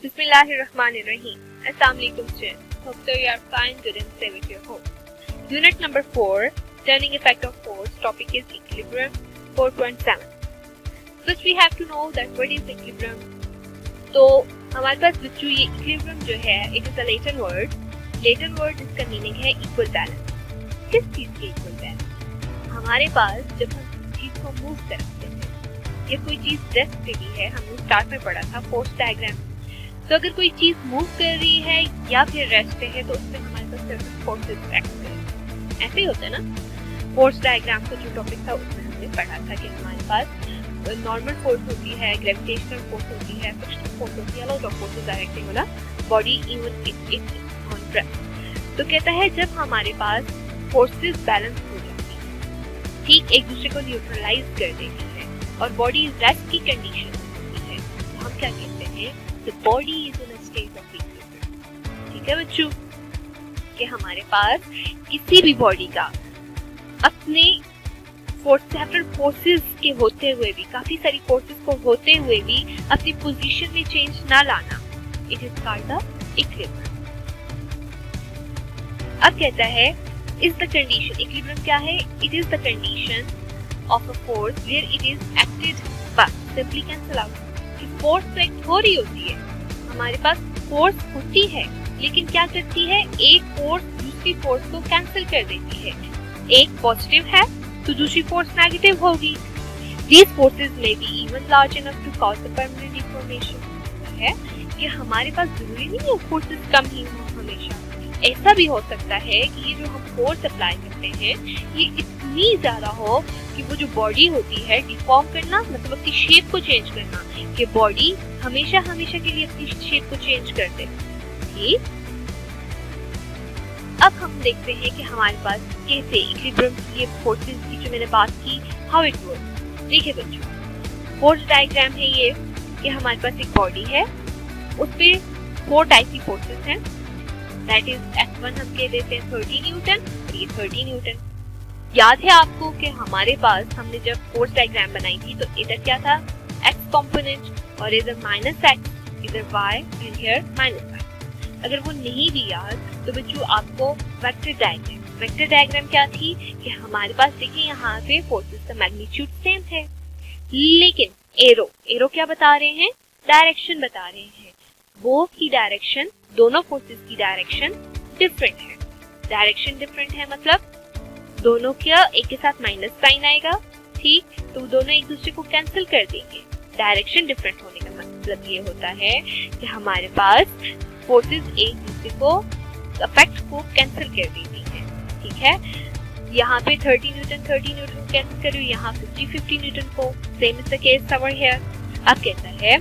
Bismillahirrahmanirrahim. Assalamualaikum students. Hope so you are fine, good and safe at your home. Unit number 4, Turning effect of force. Topic is equilibrium 4.7. First we have to know that what is equilibrium. तो हमारे पास बच्चों ये equilibrium जो है, it is a Latin word. Latin word जिसका meaning है equal balance. किस चीज के equal balance? हमारे पास जब हम चीज को मूव करते हैं या कोई चीज रेस्ट पे भी है, हमने स्टार्ट में पढ़ा था फोर्स डायग्राम. तो अगर कोई चीज मूव कर रही है या फिर रेस्ट पे है तो उसमें हमारे पास सर्टेन फोर्सेस एक्ट करेंगे. ऐसे ही होता है ना. फोर्स डायग्राम का जो टॉपिक था उसमें हमने पढ़ा था कि हमारे पास नॉर्मल फोर्स होती है, ग्रेविटेशनल फोर्स होती है, फ्रिक्शनल फोर्स होती है, lot of forces are acting on body even it on rest. तो कहता है जब हमारे पास फोर्सेस बैलेंस हो जाती है, ठीक एक दूसरे को न्यूट्रलाइज कर देती है और बॉडी रेस्ट की कंडीशन होती है, तो हम क्या कहते हैं, the body is in a state of equilibrium. ठीक है बच्चों, कि हमारे पास किसी भी बॉडी का अपने फोर्सेस के होते हुए भी, काफी सारी फोर्सेस को होते हुए भी अपनी पोजीशन में चेंज ना लाना, it is called the equilibrium. अब कहता है इज द कंडीशन. इक्विलिब्रियम क्या है? It is the condition of a force where it is acted but simply cancel out. Force तो एक्ट हो रही होती है, हमारे पास फोर्स होती है, लेकिन क्या करती है, एक फोर्स दूसरी फोर्स को कैंसिल कर देती है. एक पॉजिटिव है तो दूसरी फोर्स नेगेटिव होगी. These forces may be even large enough to cause a permanent deformation. है कि हमारे पास जरूरी नहीं है फोर्सेस कम ही हो हमेशा. ऐसा भी हो सकता है कि ये जो हम फोर्स अप्लाई करते हैं ये इतनी ज्यादा हो कि वो जो बॉडी होती है डिफॉर्म करना, मतलब अपनी शेप को चेंज करना, कि बॉडी हमेशा हमेशा के लिए अपनी शेप को चेंज कर दे. ठीक, अब हम देखते हैं कि हमारे पास कैसे इक्विलिब्रियम की ये फोर्सेस की जो मैंने बात की, हाउ इट वर्क्स. देखिए बच्चों, फोर्स डायग्राम है ये कि हमारे पास एक बॉडी है, उस पे 4 टाइप की फोर्सेस हैं. दैट इज F1 हम कह देते हैं 30 न्यूटन, ये 30 न्यूटन. याद है आपको कि हमारे पास हमने जब फोर्स डायग्राम बनाई थी तो इधर क्या था, x कंपोनेंट, और इधर -x, इधर y एंड हियर -y. अगर वो नहीं भी याद तो बच्चों आपको वेक्टर डायग्राम क्या थी कि हमारे पास देखिए यहाँ पे फोर्सेस का मैग्नीट्यूड सेम है, लेकिन एरो क्या बता रहे हैं, डायरेक्शन बता रहे हैं. बोथ की डायरेक्शन, दोनों फोर्सेस की डायरेक्शन डिफरेंट है. डायरेक्शन डिफरेंट है मतलब दोनों का एक के साथ माइनस साइन आएगा. ठीक, तो दोनों एक दूसरे को कैंसिल कर देंगे. डायरेक्शन डिफरेंट होने का मतलब ये होता है कि हमारे पास फोर्सेस एक दूसरे को इफेक्ट को कैंसिल कर देती है. ठीक है, यहाँ पे 30 न्यूटन कैंसिल करो, यहाँ 50 न्यूटन को. Same is the case over here. अब कहता है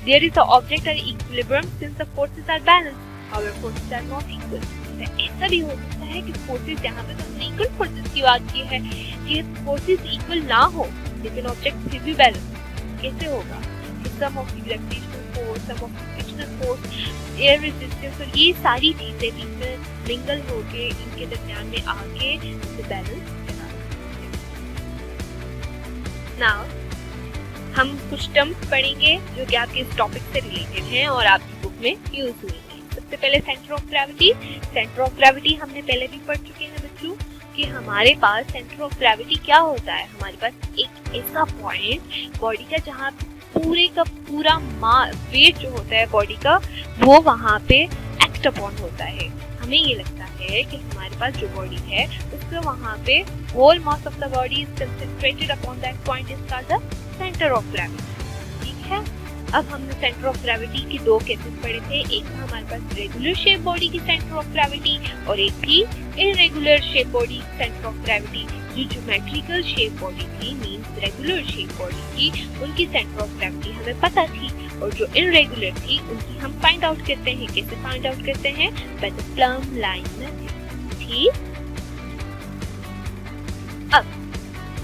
there is a object at equilibrium since the forces are balanced, however forces are not equal. ऐसा भी हो सकता है कि फोर्सेस, यहाँ पे तो हमने इक्वल फोर्सेस की बात की है, कि फोर्सेस इक्वल ना हो लेकिन ऑब्जेक्ट फिर भी बैलेंस. कैसे होगा, sum of the gravitational force, sum of the frictional force, air resistance, और ये सारी चीजें बीच में मिंगल होके इनके दरमियान में आके इसे बैलेंस बना सकते हैं. नाउ हम कुछ टर्म्स पढ़ेंगे जो कि आपके इस टॉपिक से रिलेटेड हैं और आपकी बुक में यूज हुई है. सबसे पहले centre of gravity. Centre of gravity हमने पहले भी पढ़ चुके हैं बच्चों कि हमारे पास सेंटर ऑफ ग्रेविटी क्या होता है. हमारे पास एक ऐसा पॉइंट बॉडी का जहाँ पूरे का पूरा वेट जो होता है बॉडी का वो वहाँ पे एक्ट अपॉन होता है. हमें ये लगता है कि हमारे पास जो बॉडी है उसका वहाँ पे whole mass of the body is concentrated upon that point is called the centre of gravity. ठीक है, अब हमने सेंटर ऑफ ग्रेविटी के 2 केसेस पढ़े थे. एक था हमारे पास रेगुलर शेप बॉडी की सेंटर ऑफ ग्रेविटी और एक थी irregular shape body centre of gravity. जो ज्योमेट्रिकल शेप बॉडी थी, मींस रेगुलर शेप बॉडी थी, उनकी सेंटर ऑफ ग्रेविटी हमें पता थी, और जो इररेगुलर थी उनकी हम फाइंड आउट करते हैं. कैसे फाइंड आउट करते हैं, by the plum line method. ठीक, अब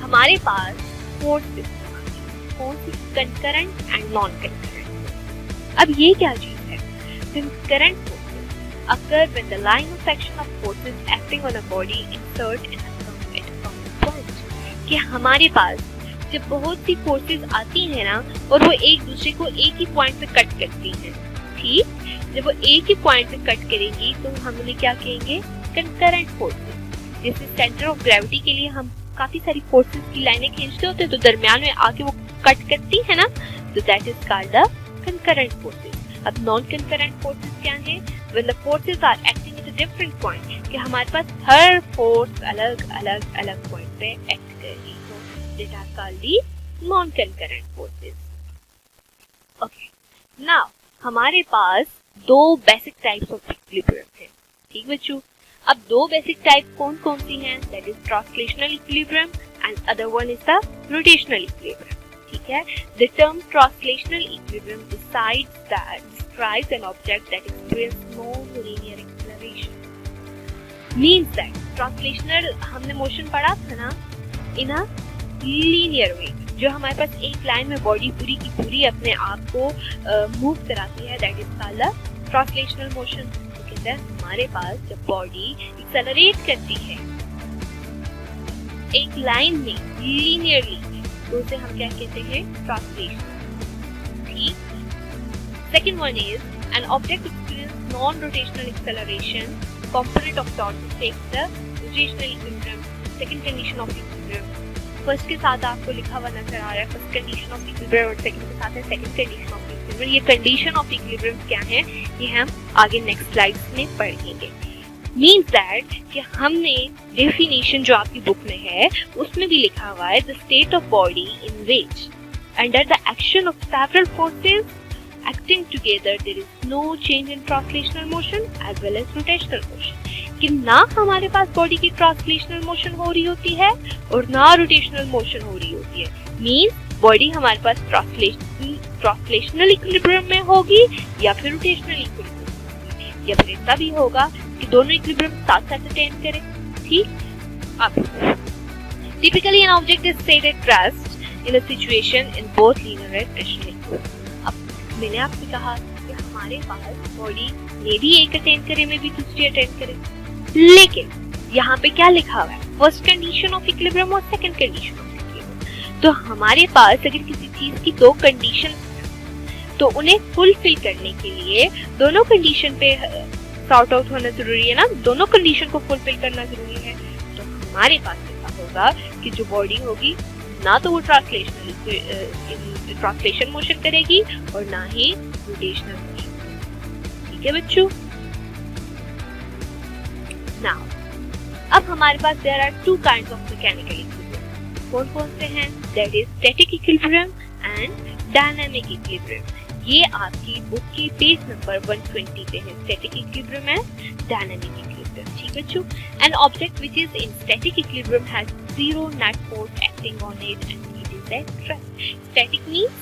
हमारे पास फोर्स सिस्टम आ गया, force concurrent and non concurrent. अब ये क्या चीज है, concurrent forces occur when the line of action of forces acting on a body insert in a point. कि हमारे पास जब बहुत सी फोर्सेस आती हैं ना और वो एक दूसरे को एक ही पॉइंट पे कट करती हैं. ठीक, जब वो एक ही पॉइंट पे कट करेंगी तो हम उन्हें क्या कहेंगे, कंकरेंट फोर्सेस। जैसे सेंटर ऑफ ग्रेविटी के लिए हम काफी सारी फोर्सेस की लाइनें खींचते होते हैं, तो दरमियान में आके वो कट करती है ना, तो that is called the concurrent forces. अब नॉन कंकरेंट फोर्सेस क्या है, when the forces are acting at a different point, कि हमारे पास हर फोर्स अलग अलग अलग पॉइंट पे एक्ट कर रही हो, that are called the non concurrent forces. Okay, now हमारे पास दो बेसिक टाइप्स ऑफ इक्विलिब्रियम है, ठीक बच्चों। अब दो बेसिक टाइप कौन कौन सी हैं, that is translational equilibrium and other one is the rotational equilibrium, ठीक है। The term translational equilibrium describes an object that experiences non-linear acceleration. Means that translational हमने मोशन पढ़ा था ना, in a linear way, जो हमारे पास एक लाइन में बॉडी पूरी की पूरी अपने आप को मूव कराती है, that is called the translational motion. तो कहते हैं हमारे पास जब बॉडी एक्सेलरेट करती है एक लाइन में लीनियरली, तो उसे हम क्या कहते हैं, ट्रांसलेशन, ठीक। Second one is an object experiences non-rotational acceleration, component of torque takes the rotational equilibrium, second condition of equilibrium। First के साथ आपको लिखा हुआ नजर आ रहा है फर्स्ट कंडीशन ऑफ इक्विलिब्रियम, और सेकंड के साथ है सेकंड कंडीशन ऑफ इक्विलिब्रियम। ये कंडीशन ऑफ इक्विलिब्रियम क्या है, ये हम आगे नेक्स्ट स्लाइड्स में पढ़ेंगे। मीन्स दैट कि हमने डेफिनेशन जो आपकी बुक में है उसमें भी लिखा हुआ है, the state of body in which under the action of several forces acting together there is no change in translational motion as well as rotational motion, कि ना हमारे पास बॉडी की ट्रांसलेशनल मोशन हो रही होती है और ना रोटेशनल मोशन हो रही होती है। मींस बॉडी हमारे पास ट्रांसलेशनल इक्विलिब्रियम में होगी या फिर रोटेशनल इक्विलिब्रियम, या फिर ऐसा भी होगा कि दोनों इक्विलिब्रियम साथ साथ अटेन करें, ठीक। अब typically N object is set at rest in a situation in both linear and rotational equilibrium. मैंने आपसे कहा कि हमारे पास बॉडी में भी एक अटेंड करे, में भी दूसरी अटेंड करे, लेकिन यहाँ पे क्या लिखा हुआ है, फर्स्ट कंडीशन ऑफ इक्विलिब्रियम और सेकंड कंडीशन ऑफ इक्विलिब्रियम। तो हमारे पास अगर किसी चीज की दो कंडीशन, तो उन्हें फुलफिल करने के लिए दोनों कंडीशन पे सॉर्ट आउट होना जरूरी है ना, दोनों कंडीशन को फुलफिल करना जरूरी है। तो हमारे पास ऐसा होगा कि जो बॉडी होगी ना तो वो ट्रांसलेशन मोशन करेगी और ना ही रोटेशनल मोशन, ठीक है बच्चों। नाउ अब हमारे पास there are two kinds of mechanical equilibrium. कौन कौन से हैं, that is static equilibrium and dynamic equilibrium. ये आपकी बुक के पेज नंबर 120 पे है, static equilibrium and dynamic equilibrium, ठीक है बच्चों। An object which is in static equilibrium has zero net force acting on it and it is at rest. Static means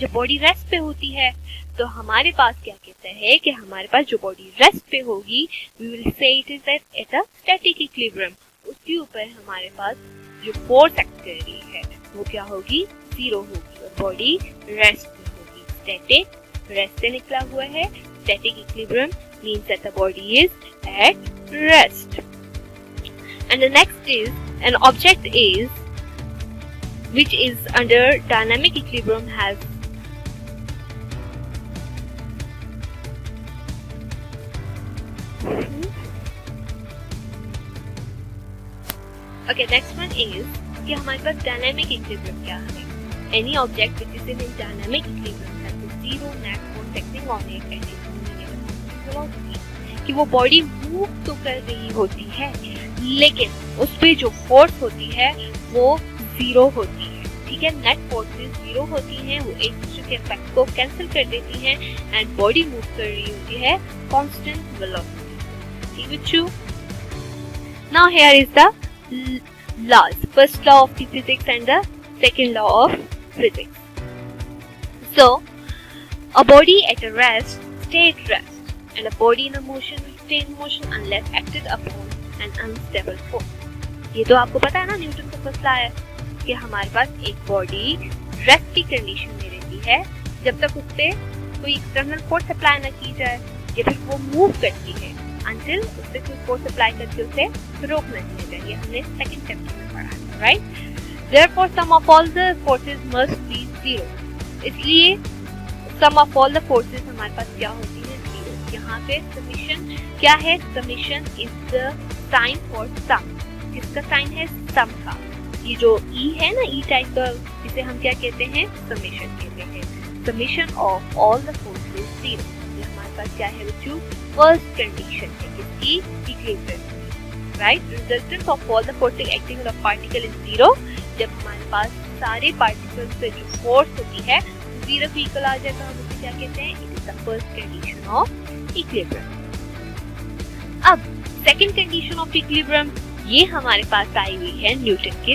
जब body rest पे होती है तो हमारे पास क्या कहता है कि हमारे पास जो बॉडी रेस्ट पे होगी, we will say it is at a static equilibrium, उसके ऊपर हमारे पास जो फोर्स एक्ट कर रही है वो क्या होगी, जीरो होगी, और बॉडी रेस्ट में होगी। स्टैटिक रेस्ट से निकला हुआ है, static equilibrium means that the body is at rest. And the next is an object is which is under dynamic equilibrium has okay, next one is कि हमारे पास dynamic equilibrium क्या है। Any object which is in dynamic equilibrium has a zero net force acting on it and is moving at a velocity, कि वो body move तो कर रही होती है लेकिन उस पे जो फोर्स होती है वो जीरो होती है, ठीक है। नेट फोर्सेस जीरो होती हैं, वो एक दूसरे के इफेक्ट को कैंसिल कर देती हैं एंड बॉडी मूव कर रही होती है कांस्टेंट वेलोसिटी, ठीक बच्चों। Now here is the laws, first law of physics and the second law of physics. So a body at a rest stay at rest and a body in a motion will stay in motion unless acted upon an unstable force। ये तो आपको पता है ना, Newton का first law है कि हमारे पास एक बॉडी रेस्ट की कंडीशन में रहती है जब तक उस पे कोई एक्सटर्नल फोर्स अप्लाई ना की जाए या फिर वो मूव करती है until उस पे कोई फोर्स अप्लाई करके उसे रोकना चाहिए। ये हमने सेकंड चैप्टर में पढ़ा है, right. Therefore sum of all the forces must be zero। इसलिए सम ऑफ ऑल द फोर्सेस हमारे पास क्या होती है, 0। यहाँ पे समेशन क्या है, summation is the sign for sum. किसका साइन है, सम का। ये जो ई है ना, ई टाइप का, इसे हम क्या कहते हैं, समेशन कहते हैं। Summation of all the forces 0। ये हमारे पास क्या है बच्चों, फर्स्ट कंडीशन है किसकी, equilibrium, right. Resultant of all the forces acting on a particle is 0। जब हमारे पास सारे पार्टिकल्स पे जो फोर्स होती है 0 के इक्वल आ जाए तो हम उसे क्या कहते हैं, it is the first condition of equilibrium. अब सेकंड कंडीशन ऑफ इक्विलिब्रियम, ये हमारे पास आई हुई है न्यूटन की।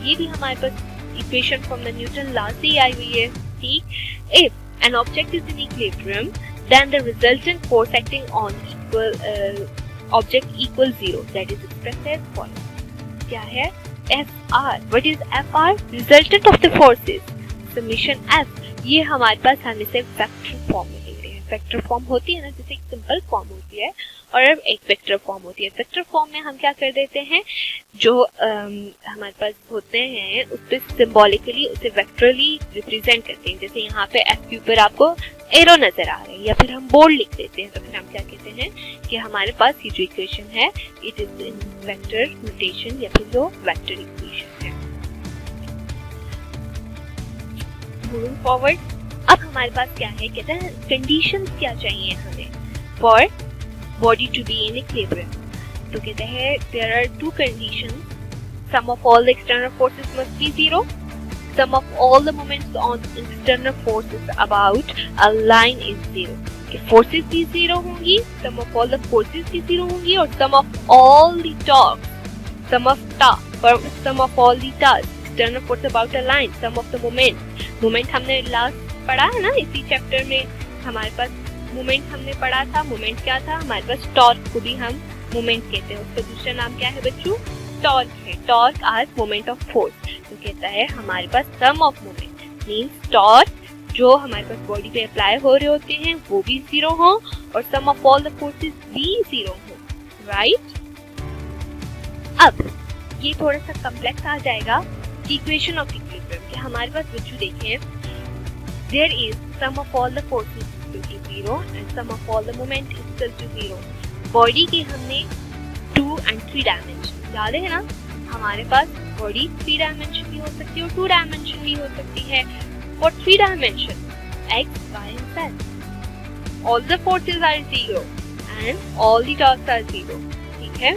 ये भी हमारे पास equation from the Newton law से आई हुई है, ठीक। If an object is in equilibrium then the resultant force acting on equal object equal 0, that is expressed as following. क्या है, FR। What is FR, resultant of the forces, summation F। ये हमारे पास हम इसे वेक्टर फॉर्म में लिख रहे हैं। वेक्टर फॉर्म होती है ना, जैसे एक सिंपल फॉर्म होती है और अब एक वेक्टर फॉर्म होती है। वेक्टर फॉर्म में हम क्या कर देते हैं, जो हमारे पास होते हैं उस पर सिंबॉलिकली उसे वेक्टरली रिप्रेजेंट करते हैं। जैसे यहाँ पे F के ऊपर आपको एरो नजर आ रहे हैं, या फिर हम बोल्ड लिख देते हैं, तो फिर हम क्या कहते हैं कि हमारे पास ये जो इक्वेशन है it is in vector notation, या फिर जो वेक्टर इक्वेशन है। मूविंग फॉरवर्ड, अब हमारे पास क्या है, कहते हैं कंडीशंस क्या चाहिए हमें for body to be in equilibrium. तो कहते हैं there are 2 conditions, sum of all the external forces must be 0, sum of all the moments on external forces about a line is 0। कि forces भी 0 होंगी, sum of all the forces भी 0 होंगी, और sum of all the torque, sum of all the tasks, external force about a line, sum of the moment हमने last पढ़ा है ना इसी चैप्टर में, हमारे पास मोमेंट हमने पढ़ा था। मोमेंट क्या था, हमारे पास टॉर्क को भी हम मोमेंट कहते हैं, उसका दूसरा नाम क्या है बच्चों, टॉर्क है। टॉर्क आज मोमेंट ऑफ फोर्स। तो कहता है हमारे पास सम ऑफ मोमेंट मींस टॉर्क जो हमारे पास बॉडी पे अप्लाई हो रहे होते हैं वो भी 0 हो, और सम ऑफ ऑल द फोर्सेस भी 0 हो, राइट। अब ये थोड़ा सा कॉम्प्लेक्स आ जाएगा, इक्वेशन ऑफ इक्विलिब्रियम के हमारे पास बच्चों देखें, there is sum of all the forces equal to 0 and sum of all the moment equal to 0। Body के हमने 2 and 3 डायमेंशन याद है ना, हमारे पास बॉडी 3 डायमेंशन भी हो सकती है और 2 डायमेंशन भी हो सकती है। For 3 dimension x, y and z, all the forces are 0 and all the torques are 0, ठीक है।